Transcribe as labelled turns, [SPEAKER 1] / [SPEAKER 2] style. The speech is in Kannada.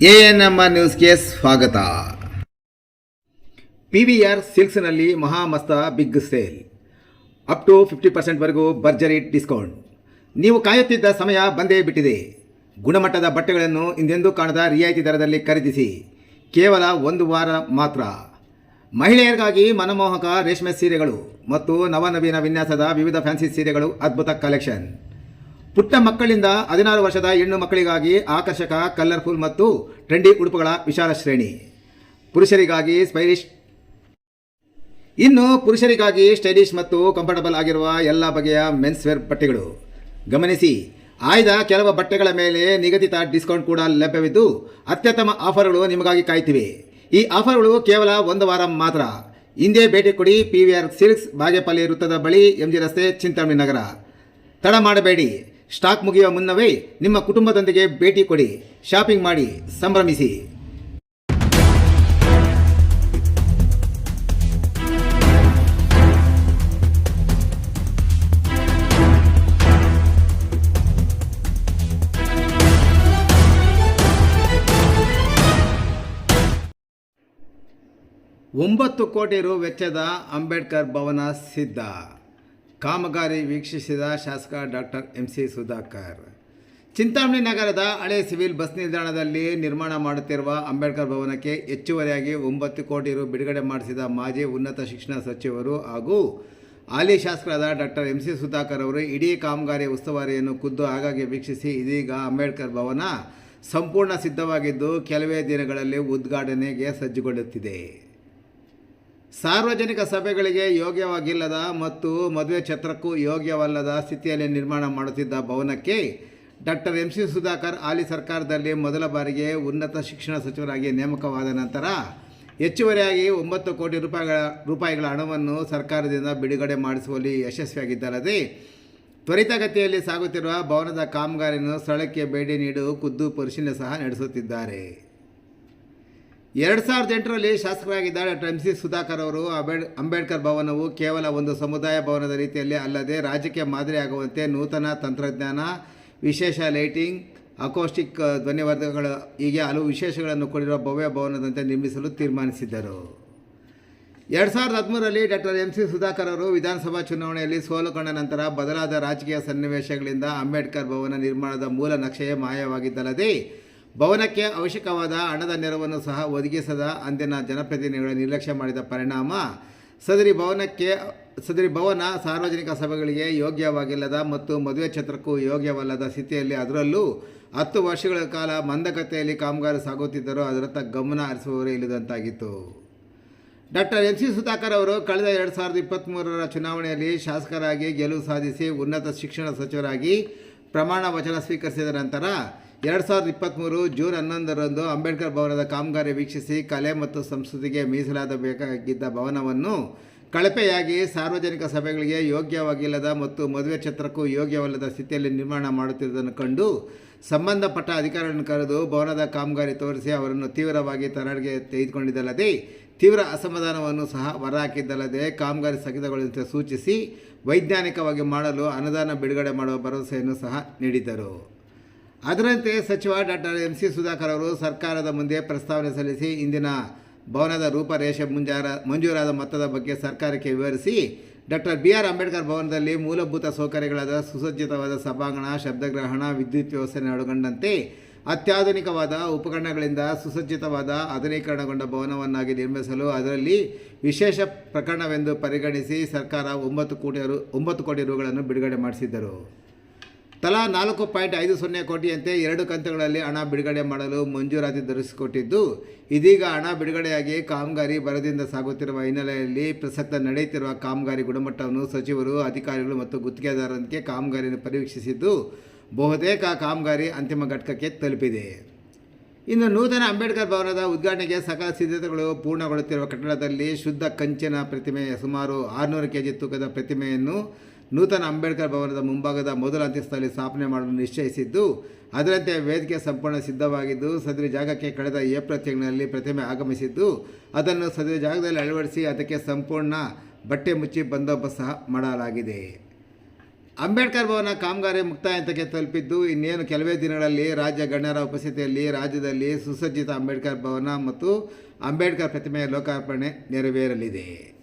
[SPEAKER 1] ಎಎನ್ಎಂಆರ್ ನ್ಯೂಸ್ಗೆ ಸ್ವಾಗತ. PVR ಸಿಲ್ಕ್ಸ್ನಲ್ಲಿ ಮಹಾಮಸ್ತ ಬಿಗ್ ಸೇಲ್, ಅಪ್ ಟು 50% ಭರ್ಜರಿ ಡಿಸ್ಕೌಂಟ್. ನೀವು ಕಾಯುತ್ತಿದ್ದ ಸಮಯ ಬಂದೇ ಬಿಟ್ಟಿದೆ. ಗುಣಮಟ್ಟದ ಬಟ್ಟೆಗಳನ್ನು ಹಿಂದೆಂದೂ ಕಾಣದ ರಿಯಾಯಿತಿ ದರದಲ್ಲಿ ಖರೀದಿಸಿ. ಕೇವಲ ಒಂದು ವಾರ ಮಾತ್ರ. ಮಹಿಳೆಯರಿಗಾಗಿ ಮನಮೋಹಕ ರೇಷ್ಮೆ ಸೀರೆಗಳು ಮತ್ತು ನವನವೀನ ವಿನ್ಯಾಸದ ವಿವಿಧ ಫ್ಯಾನ್ಸಿ ಸೀರೆಗಳು, ಅದ್ಭುತ ಕಲೆಕ್ಷನ್. ಪುಟ್ಟ ಮಕ್ಕಳಿಂದ 16 ವರ್ಷದ ಹೆಣ್ಣು ಮಕ್ಕಳಿಗಾಗಿ ಆಕರ್ಷಕ, ಕಲರ್ಫುಲ್ ಮತ್ತು ಟ್ರೆಂಡಿ ಉಡುಪುಗಳ ವಿಶಾಲ ಶ್ರೇಣಿ. ಪುರುಷರಿಗಾಗಿ ಸ್ಟೈಲಿಶ್ ಮತ್ತು ಕಂಫರ್ಟಬಲ್ ಆಗಿರುವ ಎಲ್ಲ ಬಗೆಯ ಮೆನ್ಸ್ ವೇರ್ ಬಟ್ಟೆಗಳು. ಗಮನಿಸಿ, ಆಯ್ದ ಕೆಲವು ಬಟ್ಟೆಗಳ ಮೇಲೆ ನಿಗದಿತ ಡಿಸ್ಕೌಂಟ್ ಕೂಡ ಲಭ್ಯವಿದ್ದು ಅತ್ಯುತ್ತಮ ಆಫರ್ಗಳು ನಿಮಗಾಗಿ ಕಾಯ್ತಿವೆ. ಈ ಆಫರ್ಗಳು ಕೇವಲ ಒಂದು ವಾರ ಮಾತ್ರ. ಹಿಂದೆ ಭೇಟಿ ಕೊಡಿ. PVR ಸಿಲ್ಕ್ಸ್, ಬಾಗೇಪಲ್ಲಿ ವೃತ್ತದ ಬಳಿ, MG ರಸ್ತೆ, ಚಿಂತಾಮಣಿ ನಗರ. ತಡ ಮಾಡಬೇಡಿ. ಸ್ಟಾಕ್ ಮುಗಿಯುವ ಮುನ್ನವೇ ನಿಮ್ಮ ಕುಟುಂಬದೊಂದಿಗೆ ಭೇಟಿ ಕೊಡಿ. ಶಾಪಿಂಗ್ ಮಾಡಿ, ಸಂಭ್ರಮಿಸಿ. $9 ಕೋಟಿ ವೆಚ್ಚದ ಅಂಬೇಡ್ಕರ್ ಭವನ ಸಿದ್ಧ. ಕಾಮಗಾರಿ ವೀಕ್ಷಿಸಿದ ಶಾಸಕ ಡಾಕ್ಟರ್ MC ಸುಧಾಕರ್. ಚಿಂತಾಮಣಿ ನಗರದ ಹಳೆ ಸಿವಿಲ್ ಬಸ್ ನಿಲ್ದಾಣದಲ್ಲಿ ನಿರ್ಮಾಣ ಮಾಡುತ್ತಿರುವ ಅಂಬೇಡ್ಕರ್ ಭವನಕ್ಕೆ ಹೆಚ್ಚುವರಿಯಾಗಿ $9 ಕೋಟಿ ಬಿಡುಗಡೆ ಮಾಡಿಸಿದ ಮಾಜಿ ಉನ್ನತ ಶಿಕ್ಷಣ ಸಚಿವರು ಹಾಗೂ ಹಾಲಿ ಶಾಸಕರಾದ ಡಾಕ್ಟರ್ MC ಸುಧಾಕರ್ ಅವರು ಇಡೀ ಕಾಮಗಾರಿ ಉಸ್ತುವಾರಿಯನ್ನು ಖುದ್ದು ಆಗಾಗ್ಗೆ ವೀಕ್ಷಿಸಿ ಇದೀಗ ಅಂಬೇಡ್ಕರ್ ಭವನ ಸಂಪೂರ್ಣ ಸಿದ್ಧವಾಗಿದ್ದು ಕೆಲವೇ ದಿನಗಳಲ್ಲಿ ಉದ್ಘಾಟನೆಗೆ ಸಜ್ಜುಗೊಳ್ಳುತ್ತಿದೆ. ಸಾರ್ವಜನಿಕ ಸಭೆಗಳಿಗೆ ಯೋಗ್ಯವಾಗಿಲ್ಲದ ಮತ್ತು ಮದುವೆ ಛತ್ರಕ್ಕೂ ಯೋಗ್ಯವಲ್ಲದ ಸ್ಥಿತಿಯಲ್ಲಿ ನಿರ್ಮಾಣ ಮಾಡುತ್ತಿದ್ದ ಭವನಕ್ಕೆ ಡಾಕ್ಟರ್ MC ಸುಧಾಕರ್ ಹಾಲಿ ಸರ್ಕಾರದಲ್ಲಿ ಮೊದಲ ಬಾರಿಗೆ ಉನ್ನತ ಶಿಕ್ಷಣ ಸಚಿವರಾಗಿ ನೇಮಕವಾದ ನಂತರ ಹೆಚ್ಚುವರಿಯಾಗಿ $9 ಕೋಟಿ ರೂಪಾಯಿಗಳ ಹಣವನ್ನು ಸರ್ಕಾರದಿಂದ ಬಿಡುಗಡೆ ಮಾಡಿಸುವಲ್ಲಿ ಯಶಸ್ವಿಯಾಗಿದ್ದಲ್ಲದೆ ತ್ವರಿತಗತಿಯಲ್ಲಿ ಸಾಗುತ್ತಿರುವ ಭವನದ ಕಾಮಗಾರಿಯನ್ನು ಸ್ಥಳಕ್ಕೆ ಭೇಟಿ ನೀಡಿ ಖುದ್ದು ಪರಿಶೀಲನೆ ಸಹ ನಡೆಸುತ್ತಿದ್ದಾರೆ. 2008ರಲ್ಲಿ ಶಾಸಕರಾಗಿದ್ದ ಡಾಕ್ಟರ್ MC ಸುಧಾಕರ್ ಅವರು ಅಂಬೇಡ್ಕರ್ ಭವನವು ಕೇವಲ ಒಂದು ಸಮುದಾಯ ಭವನದ ರೀತಿಯಲ್ಲಿ ಅಲ್ಲದೆ ರಾಜ್ಯಕ್ಕೆ ಮಾದರಿಯಾಗುವಂತೆ ನೂತನ ತಂತ್ರಜ್ಞಾನ, ವಿಶೇಷ ಲೈಟಿಂಗ್, ಅಕೋಸ್ಟಿಕ್ ಧ್ವನಿವರ್ಧಕಗಳು ಹೀಗೆ ಹಲವು ವಿಶೇಷಗಳನ್ನು ಕೊಡಿರುವ ಭವ್ಯ ಭವನದಂತೆ ನಿರ್ಮಿಸಲು ತೀರ್ಮಾನಿಸಿದ್ದರು. 2013ರಲ್ಲಿ ಡಾಕ್ಟರ್ MC ಸುಧಾಕರ್ ಅವರು ವಿಧಾನಸಭಾ ಚುನಾವಣೆಯಲ್ಲಿ ಸೋಲು ಕಂಡ ನಂತರ ಬದಲಾದ ರಾಜಕೀಯ ಸನ್ನಿವೇಶಗಳಿಂದ ಅಂಬೇಡ್ಕರ್ ಭವನ ನಿರ್ಮಾಣದ ಮೂಲ ನಕ್ಷೆಯೇ ಮಾಯವಾಗಿದ್ದಲ್ಲದೆ ಭವನಕ್ಕೆ ಅವಶ್ಯಕವಾದ ಹಣದ ನೆರವನ್ನು ಸಹ ಒದಗಿಸದ ಅಂದಿನ ಜನಪ್ರತಿನಿಧಿಗಳ ನಿರ್ಲಕ್ಷ್ಯ ಮಾಡಿದ ಪರಿಣಾಮ ಸದರಿ ಭವನ ಸಾರ್ವಜನಿಕ ಸಭೆಗಳಿಗೆ ಯೋಗ್ಯವಾಗಿಲ್ಲದ ಮತ್ತು ಮದುವೆ ಛತ್ರಕ್ಕೂ ಯೋಗ್ಯವಲ್ಲದ ಸ್ಥಿತಿಯಲ್ಲಿ, ಅದರಲ್ಲೂ 10 ವರ್ಷಗಳ ಕಾಲ ಮಂದಗತಿಯಲ್ಲಿ ಕಾಮಗಾರಿ ಸಾಗುತ್ತಿದ್ದರೂ ಅದರತ್ತ ಗಮನ ಹರಿಸುವವರೇ ಇಲ್ಲದಂತಾಗಿತ್ತು. ಡಾಕ್ಟರ್ MC ಸುಧಾಕರ್ ಅವರು ಕಳೆದ 2023ರ ಚುನಾವಣೆಯಲ್ಲಿ ಶಾಸಕರಾಗಿ ಗೆಲುವು ಸಾಧಿಸಿ ಉನ್ನತ ಶಿಕ್ಷಣ ಸಚಿವರಾಗಿ ಪ್ರಮಾಣ ವಚನ ಸ್ವೀಕರಿಸಿದ ನಂತರ 2023 ಜೂನ್ 11ರಂದು ಅಂಬೇಡ್ಕರ್ ಭವನದ ಕಾಮಗಾರಿ ವೀಕ್ಷಿಸಿ ಕಲೆ ಮತ್ತು ಸಂಸ್ಕೃತಿಗೆ ಮೀಸಲಾಗಬೇಕಾಗಿದ್ದ ಭವನವನ್ನು ಕಳಪೆಯಾಗಿ ಸಾರ್ವಜನಿಕ ಸಭೆಗಳಿಗೆ ಯೋಗ್ಯವಾಗಿಲ್ಲದ ಮತ್ತು ಮದುವೆ ಛತ್ರಕ್ಕೂ ಯೋಗ್ಯವಲ್ಲದ ಸ್ಥಿತಿಯಲ್ಲಿ ನಿರ್ಮಾಣ ಮಾಡುತ್ತಿರುವುದನ್ನು ಕಂಡು ಸಂಬಂಧಪಟ್ಟ ಅಧಿಕಾರಿಗಳನ್ನು ಕರೆದು ಭವನದ ಕಾಮಗಾರಿ ತೋರಿಸಿ ಅವರನ್ನು ತೀವ್ರವಾಗಿ ತರಾಟೆಗೆ ತೆಗೆದುಕೊಂಡಿದ್ದಲ್ಲದೆ ತೀವ್ರ ಅಸಮಾಧಾನವನ್ನು ಸಹ ಹೊರಹಾಕಿದ್ದಲ್ಲದೆ ಕಾಮಗಾರಿ ಸ್ಥಗಿತಗೊಳಿಸುವಂತೆ ಸೂಚಿಸಿ ವೈಜ್ಞಾನಿಕವಾಗಿ ಮಾಡಲು ಅನುದಾನ ಬಿಡುಗಡೆ ಮಾಡುವ ಭರವಸೆಯನ್ನು ಸಹ ನೀಡಿದ್ದರು. ಅದರಂತೆ ಸಚಿವ ಡಾಕ್ಟರ್ MC ಸುಧಾಕರ್ ಅವರು ಸರ್ಕಾರದ ಮುಂದೆ ಪ್ರಸ್ತಾವನೆ ಸಲ್ಲಿಸಿ ಇಂದಿನ ಭವನದ ರೂಪರೇಷೆ ಮಂಜೂರಾದ ಮೊತ್ತದ ಬಗ್ಗೆ ಸರ್ಕಾರಕ್ಕೆ ವಿವರಿಸಿ ಡಾಕ್ಟರ್ BR ಅಂಬೇಡ್ಕರ್ ಭವನದಲ್ಲಿ ಮೂಲಭೂತ ಸೌಕರ್ಯಗಳಾದ ಸುಸಜ್ಜಿತವಾದ ಸಭಾಂಗಣ, ಶಬ್ದಗ್ರಹಣ, ವಿದ್ಯುತ್ ವ್ಯವಸ್ಥೆ ಒಳಗೊಂಡಂತೆ ಅತ್ಯಾಧುನಿಕವಾದ ಉಪಕರಣಗಳಿಂದ ಸುಸಜ್ಜಿತವಾದ ಆಧುನೀಕರಣಗೊಂಡ ಭವನವನ್ನಾಗಿ ನಿರ್ಮಿಸಲು ಅದರಲ್ಲಿ ವಿಶೇಷ ಪ್ರಕರಣವೆಂದು ಪರಿಗಣಿಸಿ ಸರ್ಕಾರ 9 ಕೋಟಿ ರೂಗಳನ್ನು ಬಿಡುಗಡೆ ಮಾಡಿಸಿದ್ದರು. ತಲಾ 4.50 ಕೋಟಿಯಂತೆ 2 ಕಂತುಗಳಲ್ಲಿ ಹಣ ಬಿಡುಗಡೆ ಮಾಡಲು ಮಂಜೂರಾತಿ ದೊರಕಿಸಿಕೊಟ್ಟಿದ್ದು, ಇದೀಗ ಹಣ ಬಿಡುಗಡೆಯಾಗಿ ಕಾಮಗಾರಿ ಭರದಿಂದ ಸಾಗುತ್ತಿರುವ ಹಿನ್ನೆಲೆಯಲ್ಲಿ ಪ್ರಸಕ್ತ ನಡೆಯುತ್ತಿರುವ ಕಾಮಗಾರಿ ಗುಣಮಟ್ಟವನ್ನು ಸಚಿವರು, ಅಧಿಕಾರಿಗಳು ಮತ್ತು ಗುತ್ತಿಗೆದಾರರಿಗೆ ಕಾಮಗಾರಿಯನ್ನು ಪರೀಕ್ಷಿಸಿದ್ದು ಬಹುತೇಕ ಕಾಮಗಾರಿ ಅಂತಿಮ ಘಟ್ಟಕ್ಕೆ ತಲುಪಿದೆ. ಇನ್ನು ನೂತನ ಅಂಬೇಡ್ಕರ್ ಭವನದ ಉದ್ಘಾಟನೆಗೆ ಸಕಲ ಸಿದ್ಧತೆಗಳು ಪೂರ್ಣಗೊಳ್ಳುತ್ತಿರುವ ಕಟ್ಟಡದಲ್ಲಿ ಶುದ್ಧ ಕಂಚಿನ ಪ್ರತಿಮೆ, ಸುಮಾರು 600 kg ತೂಕದ ಪ್ರತಿಮೆಯನ್ನು ನೂತನ ಅಂಬೇಡ್ಕರ್ ಭವನದ ಮುಂಭಾಗದ ಮೊದಲ ಅಂತಸ್ತಲ್ಲಿ ಸ್ಥಾಪನೆ ಮಾಡಲು ನಿಶ್ಚಯಿಸಿದ್ದು, ಅದರಂತೆ ವೇದಿಕೆ ಸಂಪೂರ್ಣ ಸಿದ್ಧವಾಗಿದ್ದು ಸದರಿ ಜಾಗಕ್ಕೆ ಕಳೆದ ಏಪ್ರಿಲ್ ತಿಂಗಳಿನಲ್ಲಿ ಪ್ರತಿಮೆ ಆಗಮಿಸಿದ್ದು ಅದನ್ನು ಸದರಿ ಜಾಗದಲ್ಲಿ ಅಳವಡಿಸಿ ಅದಕ್ಕೆ ಸಂಪೂರ್ಣ ಬಟ್ಟೆ ಮುಚ್ಚಿ ಬಂದೋಬಸ್ತ್ ಸಹ ಮಾಡಲಾಗಿದೆ. ಅಂಬೇಡ್ಕರ್ ಭವನ ಕಾಮಗಾರಿ ಮುಕ್ತಾಯ ಹಂತಕ್ಕೆ ತಲುಪಿದ್ದು ಇನ್ನೇನು ಕೆಲವೇ ದಿನಗಳಲ್ಲಿ ರಾಜ್ಯ ಗಣ್ಯರ ಉಪಸ್ಥಿತಿಯಲ್ಲಿ ರಾಜ್ಯದಲ್ಲಿ ಸುಸಜ್ಜಿತ ಅಂಬೇಡ್ಕರ್ ಭವನ ಮತ್ತು ಅಂಬೇಡ್ಕರ್ ಪ್ರತಿಮೆಯ ಲೋಕಾರ್ಪಣೆ ನೆರವೇರಲಿದೆ.